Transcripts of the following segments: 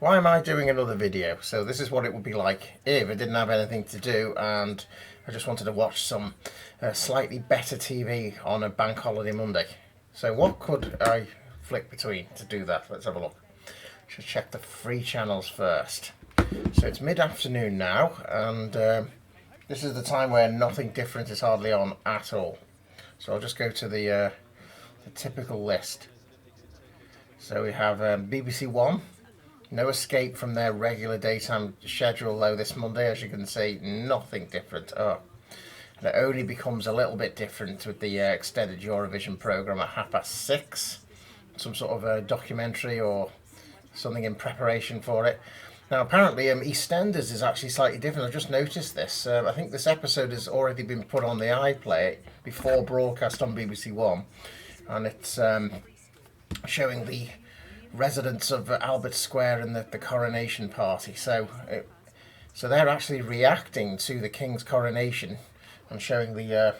Why am I doing another video? So this is what it would be like if I didn't have anything to do and I just wanted to watch some slightly better TV on a bank holiday Monday. So what could I flick between to do that? Let's have a look. Should check the free channels first. So it's mid-afternoon now, and this is the time where nothing different is hardly on at all. So I'll just go to the typical list. So we have BBC One. No escape from their regular daytime schedule though this Monday, as you can see, nothing different. Oh, and it only becomes a little bit different with the extended Eurovision programme at 6:30. Some sort of a documentary or something in preparation for it. Now apparently EastEnders is actually slightly different. I've just noticed this. I think this episode has already been put on the iPlayer before broadcast on BBC One, and it's showing the residents of Albert Square and the coronation party. So they're actually reacting to the King's coronation and showing the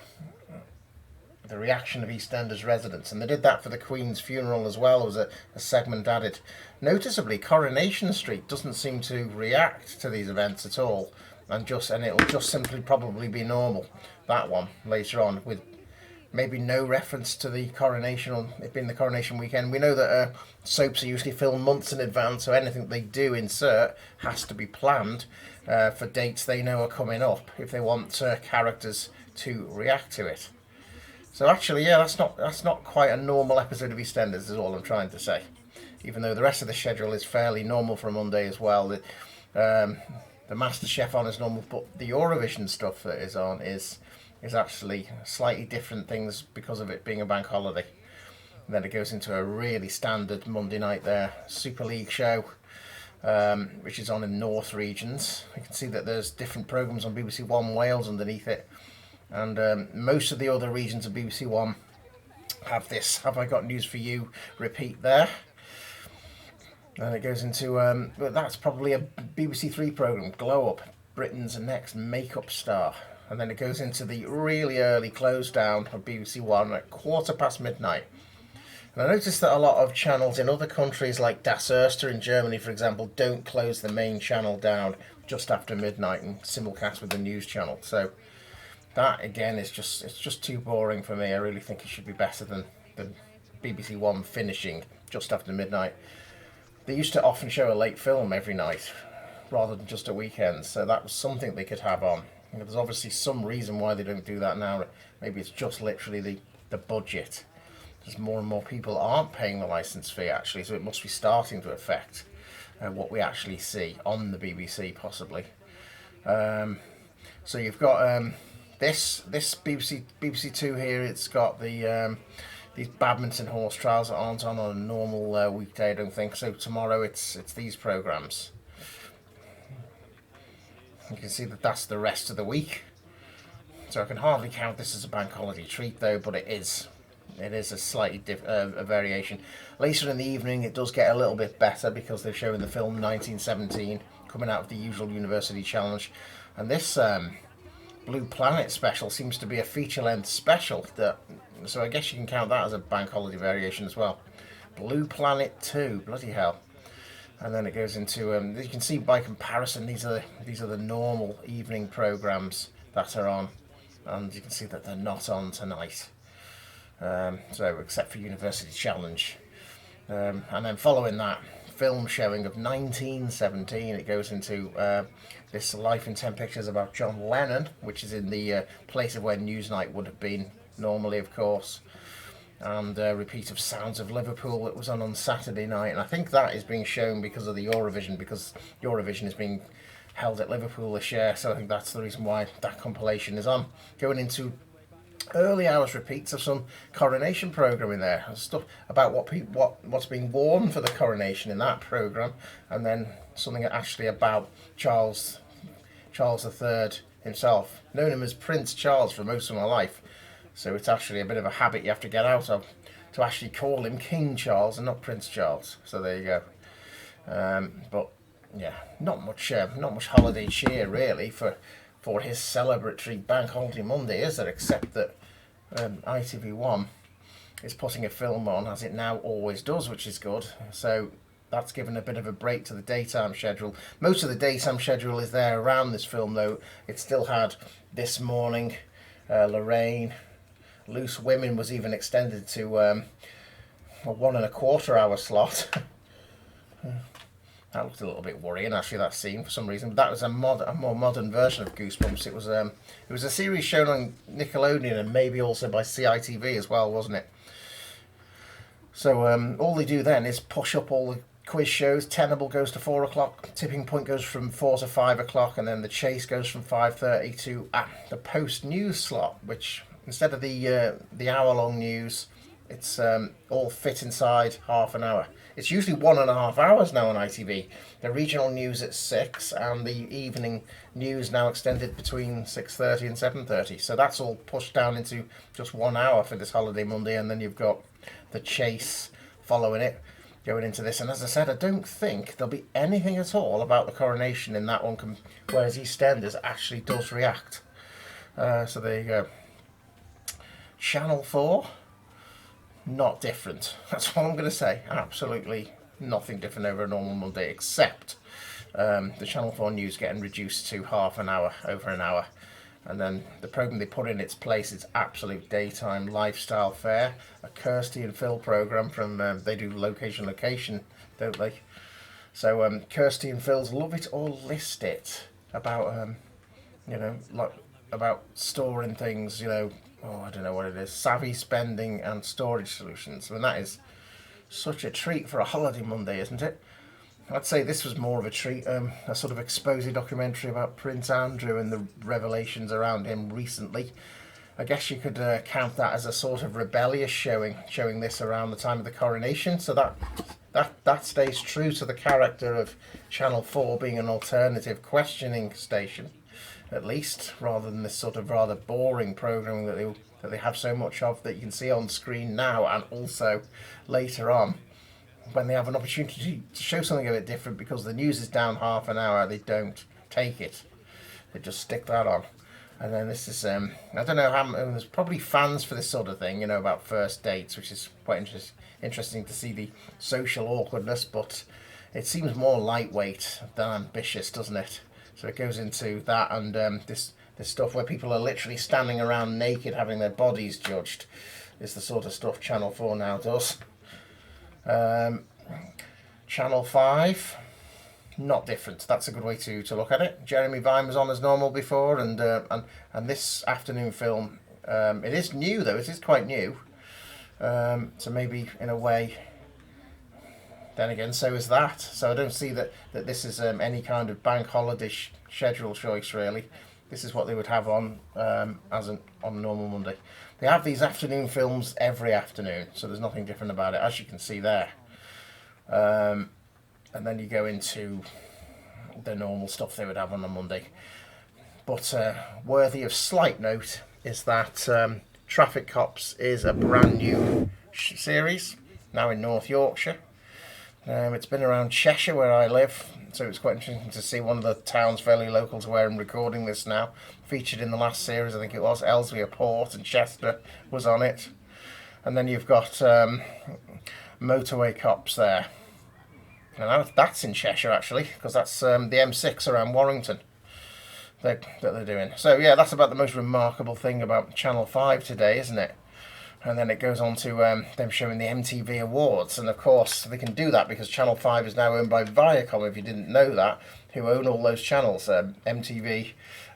reaction of EastEnders residents. And they did that for the Queen's funeral as well. There was a segment added. Noticeably, Coronation Street doesn't seem to react to these events at all, and it'll just simply probably be normal. That one later on with maybe no reference to the coronation, or it being the coronation weekend. We know that soaps are usually filmed months in advance, so anything they do insert has to be planned for dates they know are coming up if they want characters to react to it. So actually, yeah, that's not quite a normal episode of EastEnders, is all I'm trying to say. Even though the rest of the schedule is fairly normal for a Monday as well. The MasterChef on is normal, but the Eurovision stuff that is on is actually slightly different things because of it being a bank holiday. And then it goes into a really standard Monday night there, Super League show, which is on in North regions. You can see that there's different programmes on BBC One Wales underneath it. And most of the other regions of BBC One have this Have I Got News For You repeat there. And it goes into, but that's probably a BBC Three programme, Glow Up, Britain's Next Makeup Star. And then it goes into the really early close down of BBC One at midnight. And I noticed that a lot of channels in other countries, like Das Erste in Germany, for example, don't close the main channel down just after midnight and simulcast with the news channel. So that again is just too boring for me. I really think it should be better than BBC One finishing just after midnight. They used to often show a late film every night rather than just a weekend, so that was something they could have on. There's obviously some reason why they don't do that now. Maybe it's just literally the budget. Because more and more people aren't paying the licence fee actually, so it must be starting to affect what we actually see on the BBC possibly. So you've got this BBC Two here. It's got these badminton horse trials that aren't on a normal weekday, I don't think. So tomorrow it's these programmes. You can see that that's the rest of the week. So I can hardly count this as a bank holiday treat though, but it is a slightly a variation. Later in the evening it does get a little bit better because they're showing the film 1917 coming out of the usual University Challenge. And this Blue Planet special seems to be a feature-length special, so I guess you can count that as a bank holiday variation as well. Blue Planet 2, bloody hell. And then it goes into, you can see by comparison, these are the normal evening programmes that are on, and you can see that they're not on tonight. So except for University Challenge, and then following that film showing of 1917, it goes into this Life in 10 Pictures about John Lennon, which is in the place of where Newsnight would have been normally, of course. And a repeat of Sounds of Liverpool that was on Saturday night, and I think that is being shown because of the Eurovision, because Eurovision is being held at Liverpool this year, so I think that's the reason why that compilation is on. Going into early hours repeats of some coronation programme in there, stuff about what's being worn for the coronation in that programme, and then something actually about Charles III himself. Known him as Prince Charles for most of my life. So it's actually a bit of a habit you have to get out of to actually call him King Charles and not Prince Charles. So there you go. But yeah, not much holiday cheer really for his celebratory Bank Holiday Monday, is there? Except that ITV1 is putting a film on, as it now always does, which is good. So that's given a bit of a break to the daytime schedule. Most of the daytime schedule is there around this film, though. It still had This Morning, Lorraine, Loose Women was even extended to a 1.25 hour slot. That looked a little bit worrying, actually, that scene, for some reason. But that was a more modern version of Goosebumps. It was a series shown on Nickelodeon and maybe also by CITV as well, wasn't it? So all they do then is push up all the quiz shows. Tenable goes to 4 o'clock. Tipping Point goes from 4 to 5 o'clock. And then The Chase goes from 5:30 to the post-news slot, which instead of the hour-long news, it's all fit inside half an hour. It's usually 1.5 hours now on ITV. The regional news at 6 and the evening news now extended between 6:30 and 7:30. So that's all pushed down into just 1 hour for this holiday Monday, and then you've got The Chase following it, going into this. And as I said, I don't think there'll be anything at all about the Coronation in that one, whereas EastEnders actually does react. So there you go. Channel 4. Not different. That's all I'm going to say. Absolutely nothing different over a normal Monday, except the Channel 4 news getting reduced to half an hour, over an hour. And then the programme they put in its place is absolute daytime lifestyle fare, a Kirsty and Phil programme from, they do location, don't they? So Kirsty and Phil's Love It or List It, about, like about storing things, I don't know what it is, savvy spending and storage solutions. I mean, that is such a treat for a holiday Monday, isn't it? I'd say this was more of a treat, a sort of expose documentary about Prince Andrew and the revelations around him recently. I guess you could count that as a sort of rebellious showing this around the time of the Coronation. So that stays true to the character of Channel 4 being an alternative questioning station, at least, rather than this sort of rather boring programming that they have so much of that you can see on screen now, and also later on when they have an opportunity to show something a bit different because the news is down half an hour. They don't take it; they just stick that on. And then this is I don't know how there's probably fans for this sort of thing, about first dates, which is quite interesting to see the social awkwardness, but it seems more lightweight than ambitious, doesn't it? So it goes into that and this stuff where people are literally standing around naked having their bodies judged is the sort of stuff Channel 4 now does. Channel 5, not different. That's a good way to look at it. Jeremy Vine was on as normal before, and this afternoon film, it is new though. It is quite new. So maybe in a way, then again, so is that. So I don't see that this is any kind of bank holiday schedule choice, really. This is what they would have on on a normal Monday. They have these afternoon films every afternoon, so there's nothing different about it, as you can see there. And then you go into the normal stuff they would have on a Monday. But worthy of slight note is that Traffic Cops is a brand new series, now in North Yorkshire. It's been around Cheshire where I live, so it's quite interesting to see one of the towns fairly local to where I'm recording this now. Featured in the last series, I think it was, Ellesmere Port, and Chester was on it. And then you've got Motorway Cops there. And that's in Cheshire, actually, because that's the M6 around Warrington that they're doing. So, yeah, that's about the most remarkable thing about Channel 5 today, isn't it? And then it goes on to them showing the MTV Awards. And, of course, they can do that because Channel 5 is now owned by Viacom, if you didn't know that, who own all those channels. MTV,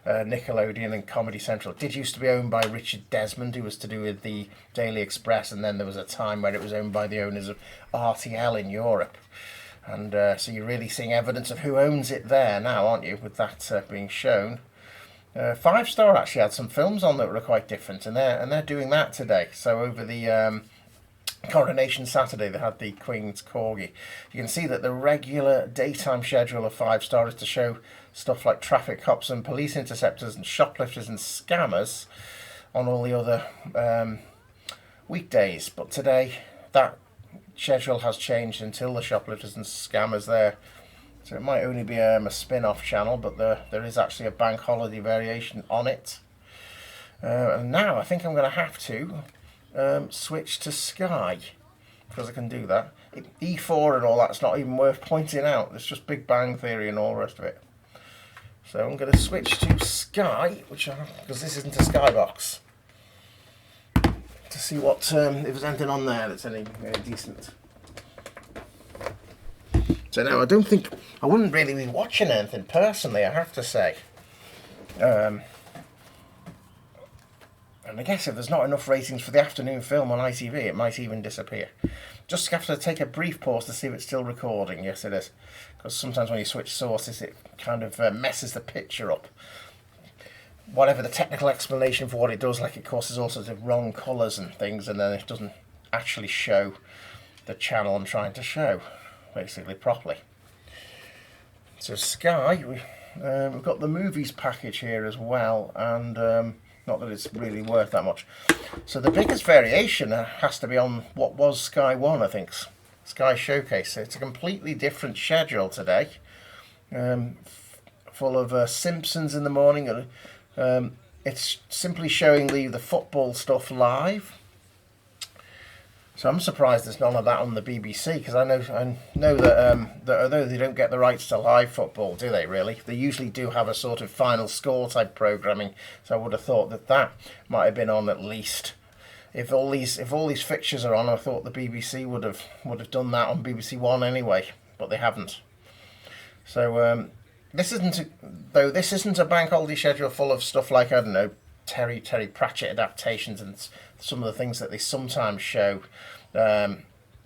Nickelodeon and Comedy Central. It did used to be owned by Richard Desmond, who was to do with the Daily Express, and then there was a time where it was owned by the owners of RTL in Europe. And so you're really seeing evidence of who owns it there now, aren't you, with that being shown. 5 Star actually had some films on that were quite different, and they're doing that today. So over the Coronation Saturday, they had the Queen's Corgi. You can see that the regular daytime schedule of 5 Star is to show stuff like traffic cops and police interceptors and shoplifters and scammers on all the other weekdays. But today, that schedule has changed until the shoplifters and scammers there. So it might only be a spin-off channel, but there is actually a bank holiday variation on it. And now I think I'm going to have to switch to Sky, because I can do that. E4 and all that's not even worth pointing out. It's just Big Bang Theory and all the rest of it. So I'm going to switch to Sky, because this isn't a Skybox, to see what if there's anything on there that's any decent. So now I wouldn't really be watching anything personally, I have to say. And I guess if there's not enough ratings for the afternoon film on ITV, it might even disappear. Just have to take a brief pause to see if it's still recording. Yes, it is. Because sometimes when you switch sources, it kind of messes the picture up. Whatever the technical explanation for what it does, like it causes all sorts of wrong colours and things, and then it doesn't actually show the channel I'm trying to show, basically, properly. So Sky, we've got the movies package here as well, and not that it's really worth that much. So the biggest variation has to be on what was Sky One, I think. Sky Showcase. It's a completely different schedule today, full of Simpsons in the morning. It's simply showing the football stuff live. So I'm surprised there's none of that on the BBC, because I know that although they don't get the rights to live football, do they really? They usually do have a sort of final score type programming. So I would have thought that might have been on at least. If all these fixtures are on, I thought the BBC would have done that on BBC One anyway, but they haven't. So this isn't a bank holiday schedule full of stuff like, I don't know, Terry Pratchett adaptations and some of the things that they sometimes show that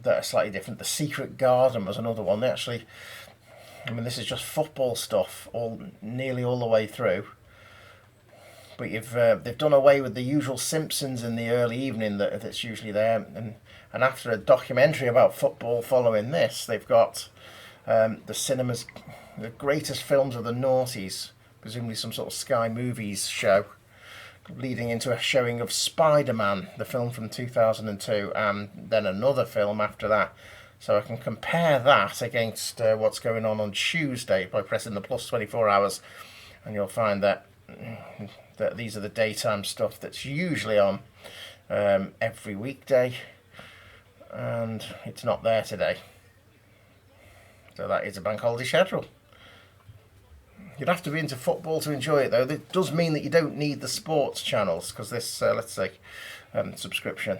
are slightly different. The Secret Garden was another one. This is just football stuff nearly all the way through. But they've done away with the usual Simpsons in the early evening that's usually there, and after a documentary about football following this, they've got the greatest films of the noughties, presumably some sort of Sky Movies show, leading into a showing of Spider-Man, the film from 2002, and then another film after that. So I can compare that against what's going on Tuesday by pressing the plus 24 hours, and you'll find that these are the daytime stuff that's usually on every weekday, and it's not there today. So that is a bank holiday schedule. You'd have to be into football to enjoy it, though. It does mean that you don't need the sports channels, because this, let's say, subscription.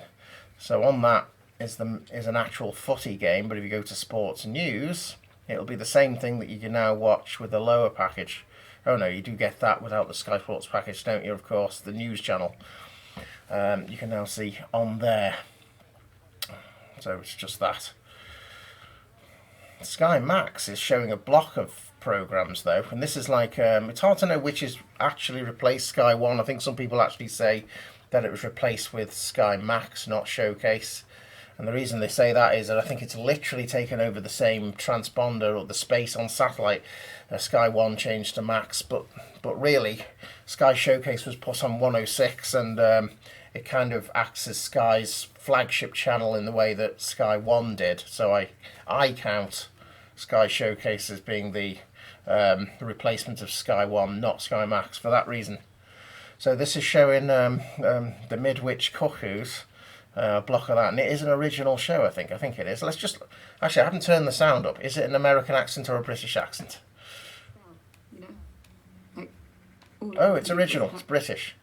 So on that is an actual footy game, but if you go to sports news, it'll be the same thing that you can now watch with the lower package. Oh no, you do get that without the Sky Sports package, don't you? Of course, the news channel. You can now see on there. So it's just that. Sky Max is showing a block of programs though, and this is like it's hard to know which is actually replaced Sky One. I think some people actually say that it was replaced with Sky Max, not Showcase, and the reason they say that is that I think it's literally taken over the same transponder or the space on satellite. Sky One changed to Max, but really Sky Showcase was put on 106, and it kind of acts as Sky's flagship channel in the way that Sky One did. So I count Sky Showcase as being the replacement of Sky One, not Sky Max, for that reason. So this is showing the Midwich Cuckoos, block of that, and it is an original show, I think it is. Let's just, actually I haven't turned the sound up. Is it an American accent or a British accent? Oh, it's original, it's British,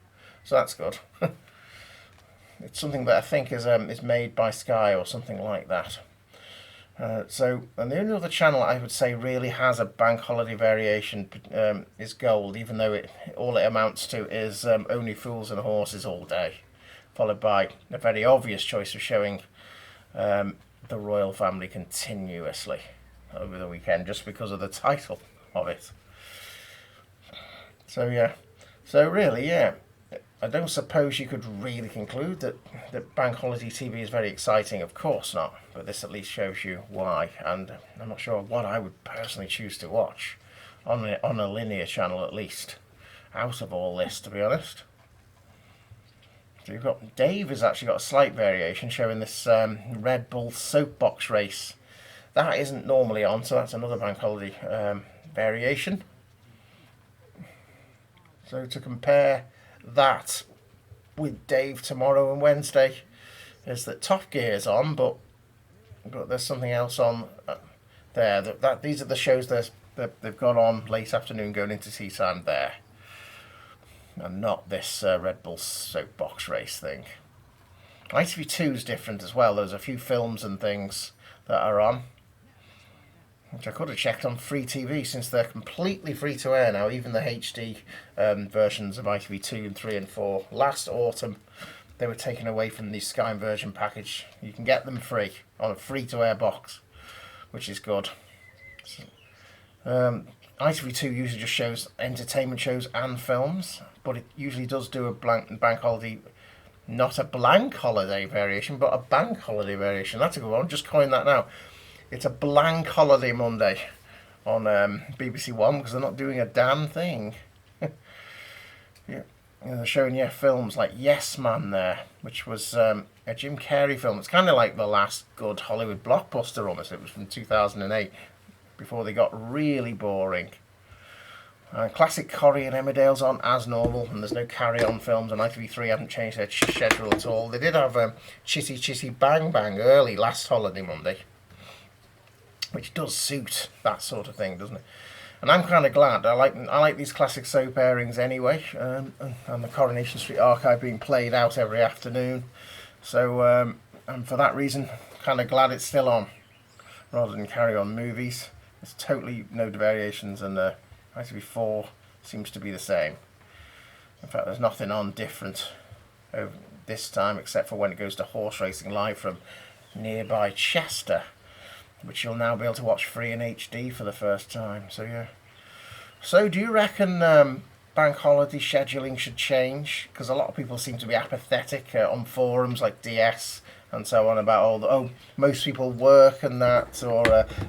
so that's good. It's something that I think is made by Sky or something like that. And the only other channel I would say really has a bank holiday variation is Gold, even though all it amounts to is Only Fools and Horses all day, followed by a very obvious choice of showing the Royal Family continuously over the weekend, just because of the title of it. So yeah, I don't suppose you could really conclude that bank holiday TV is very exciting. Of course not, but this at least shows you why, and I'm not sure what I would personally choose to watch on a linear channel, at least, out of all this, to be honest. So you've got Dave has actually got a slight variation showing this Red Bull soapbox race. That isn't normally on, so that's another bank holiday variation. So to compare that with Dave tomorrow and Wednesday is that Top Gear's on, but but there's something else on there. These are the shows that they've got on late afternoon going into tea time there, and not this Red Bull soapbox race thing. ITV2 is different as well. There's a few films and things that are on, which I could have checked on free TV since they're completely free to air now, even the HD versions of ITV2 and 3 and 4. Last autumn, they were taken away from the Sky and Virgin package. You can get them free on a free to air box, which is good. ITV2 usually just shows entertainment shows and films, but it usually does do a bank holiday, not a blank holiday variation, but a bank holiday variation. That's a good one. Just coin that now. It's a blank holiday Monday on BBC One because they're not doing a damn thing. Yeah. They're showing films like Yes Man there, which was a Jim Carrey film. It's kind of like the last good Hollywood blockbuster almost. It was from 2008, before they got really boring. Classic Corrie and Emmerdale's on as normal, and there's no carry-on films, and ITV3 haven't changed their schedule at all. They did have Chitty Chitty Bang Bang early last holiday Monday, which does suit that sort of thing, doesn't it? And I'm kind of glad. I like these classic soap airings anyway, and the Coronation Street Archive being played out every afternoon. So, and for that reason, kind of glad it's still on, rather than carry on movies. There's totally no variations, and ITV4 seems to be the same. In fact, there's nothing on different over this time, except for when it goes to horse racing live from nearby Chester, which you'll now be able to watch free in HD for the first time. So yeah. So do you reckon bank holiday scheduling should change? Because a lot of people seem to be apathetic on forums like DS and so on about most people work and that, or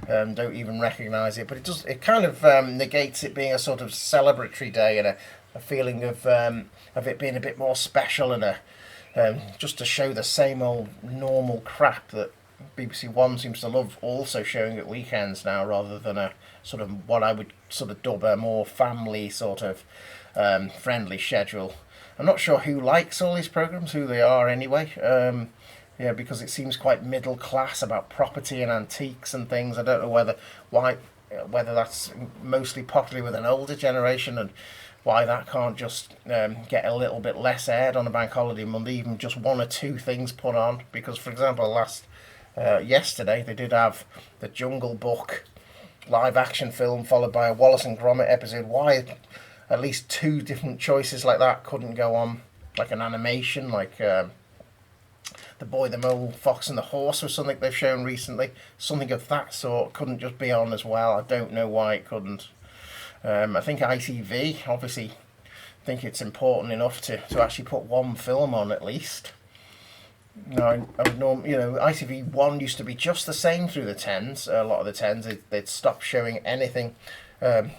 don't even recognise it. But it kind of negates it being a sort of celebratory day and a feeling of it being a bit more special, and just to show the same old normal crap that BBC One seems to love also showing at weekends now, rather than a sort of what I would sort of dub a more family sort of friendly schedule. I'm not sure who likes all these programmes, who they are anyway. Yeah, because it seems quite middle class about property and antiques and things. I don't know whether that's mostly popular with an older generation, and why that can't just get a little bit less aired on a bank holiday Monday, even just one or two things put on. Because, for example, yesterday they did have the Jungle Book live action film followed by a Wallace and Gromit episode. Why at least two different choices like that couldn't go on, like an animation, like The Boy, the Mole, Fox and the Horse or something they've shown recently. Something of that sort couldn't just be on as well. I don't know why it couldn't. I think ITV obviously think it's important enough to actually put one film on at least. No, ITV1 used to be just the same through the tens. A lot of the tens, they'd stop showing anything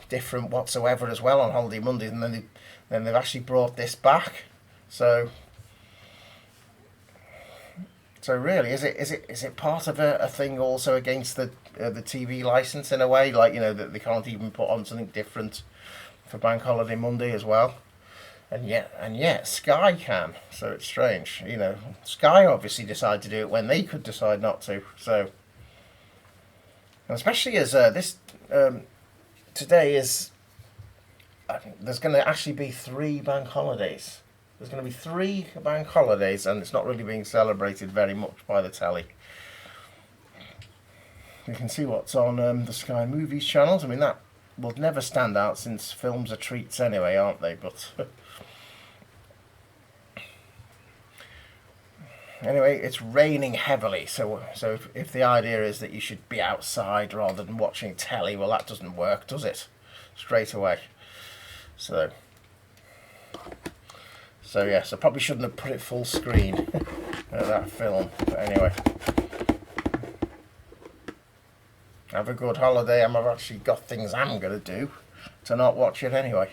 different whatsoever as well on holiday Mondays, and then they've actually brought this back. So really, is it part of a thing also against the TV license in a way, like that they can't even put on something different for Bank Holiday Monday as well? And yet Sky can, so it's strange. Sky obviously decided to do it when they could decide not to. So, and especially as this today is, I think there's going to actually be 3 bank holidays. There's going to be 3 bank holidays, and it's not really being celebrated very much by the telly. You can see what's on the Sky Movies channels. I mean, that will never stand out since films are treats anyway, aren't they? But anyway, it's raining heavily, so if the idea is that you should be outside rather than watching telly, well, that doesn't work, does it? Straight away. So yes, I probably shouldn't have put it full screen at that film. But anyway, have a good holiday. I've actually got things I'm going to do to not watch it anyway.